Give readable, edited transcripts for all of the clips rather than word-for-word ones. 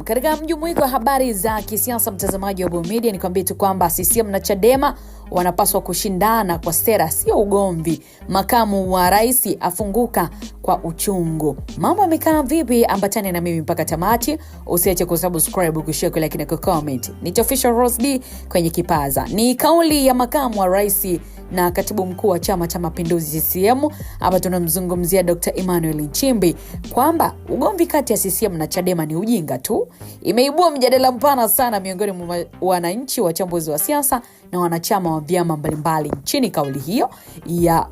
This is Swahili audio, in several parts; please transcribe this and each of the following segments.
Katika mjumuiko wa habari za kisiasa, mtazamaji wa Boom Media, nikwambie tu kwamba CCM na Chadema wanapaswa kushindana kwa sera, sio ugomvi. Makamu wa rais afunguka kwa uchungu. Mambo yamekaa vipi? Ambatane na mimi mpaka tamati. Usiache kusubscribe, kushare, like na comment. Ni Official Rose D kwenye kipaza. Ni kauli ya makamu wa rais na katibu mkuu wa Chama cha Mapinduzi CCM, hapa tunamzungumzia Dr. Emmanuel Nchimbi, kwamba ugomvi kati ya CCM na Chadema ni ujinga tu. Imeibua mjadala mpana sana miongoni mwa wananchi, wachambuzi wa siasa na wanachama wa vyama mbalimbali nchini. Kauli hiyo ya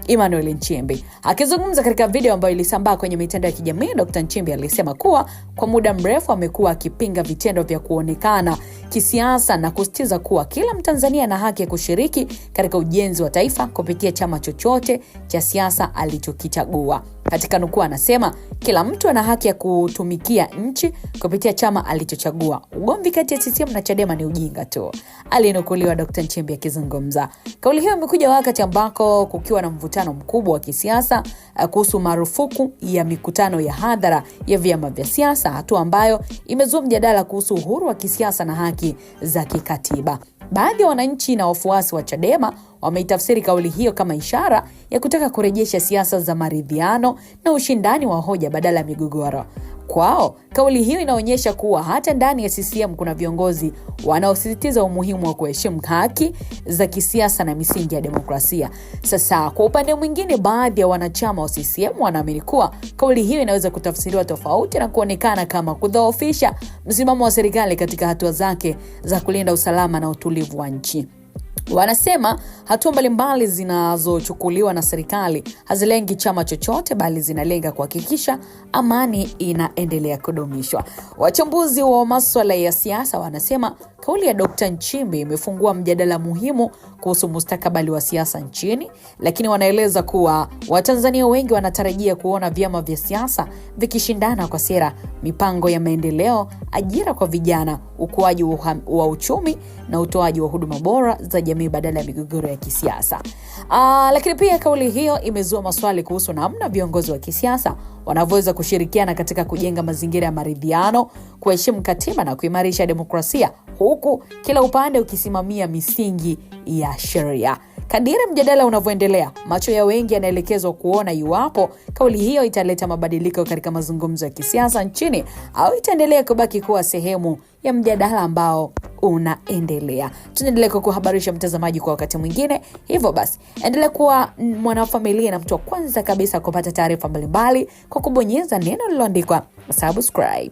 Emmanuel Nchimbi, akizungumza katika video ambayo ilisambaa kwenye mitandao ya kijamii, Dr. Nchimbi alisema kuwa kwa muda mrefu amekuwa akipinga vitendo vya kuonekana kisiasa na kusisitiza kuwa kila Mtanzania ana haki ya kushiriki katika ujenzi wa taifa kupitia chama chochote cha siasa alichokichagua. Katika nukuu anasema, kila mtu ana haki ya kutumikia nchi kupitia chama alichochagua. Ugomvi kati ya CCM na Chadema ni ujinga tu, alinukuliwa Dr. Nchimbi akizungumza. Kauli hiyo imekuja wakati ambako kukiwa na mvutano mkubwa wa kisiasa kuhusu marufuku ya mikutano ya hadhara ya vyama vya siasa, hatua ambayo imezua mjadala kuhusu uhuru wa kisiasa na haki za kikatiba. Baadhi ya wananchi na wafuasi wa Chadema wameitafsiri kauli hiyo kama ishara ya kutaka kurejesha siasa za maridhiano na ushindani wa hoja badala ya migogoro. Kwao, kauli hiyo inaonyesha kuwa hata ndani ya CCM kuna viongozi wanaosisitiza umuhimu wa kuheshimu haki za kisiasa na misingi ya demokrasia. Sasa, kwa upande mwingine, baadhi ya wanachama wa CCM wanaamini kuwa kauli hiyo inaweza kutafsiriwa tofauti na kuonekana kama kudhoofisha msimamo wa serikali katika hatua zake za kulinda usalama na utulivu wa nchi. Wanasema hatua mbalimbali zinazochukuliwa na serikali hazilengi chama chochote, bali zinalenga kuhakikisha amani inaendelea kudumishwa. Wachambuzi wa masuala ya siasa wanasema kauli ya Dr. Nchimbi imefungua mjadala muhimu kuhusu mustakabali wa siasa nchini, lakini wanaeleza kuwa Watanzania wengi wanatarajia kuona vyama vya siasa vikishindana kwa sera, mipango ya maendeleo, ajira kwa vijana, ukuaji wa uchumi na utoaji wa huduma bora za jamii badala ya migogoro ya kisiasa. Lakini pia kauli hiyo imezua maswali kuhusu namna viongozi wa kisiasa wanavyoweza kushirikiana katika kujenga mazingira ya maridhiano, kuheshimu katiba na kuimarisha demokrasia, huku kila upande ukisimamia misingi ya sheria. Kadiri mjadala unavyoendelea, macho ya wengi yanaelekezwa kuona iwapo kauli hiyo italeta mabadiliko katika mazungumzo ya kisiasa nchini au itaendelea kubaki kuwa sehemu ya mjadala ambao unaendelea. Tunaendelea kukuhabarisha mtazamaji kwa wakati mwingine. Hivyo basi, endelea kuwa mwanafamilia na mtu wa kwanza kabisa kupata taarifa mbalimbali kwa kubonyeza neno lililoandikwa subscribe.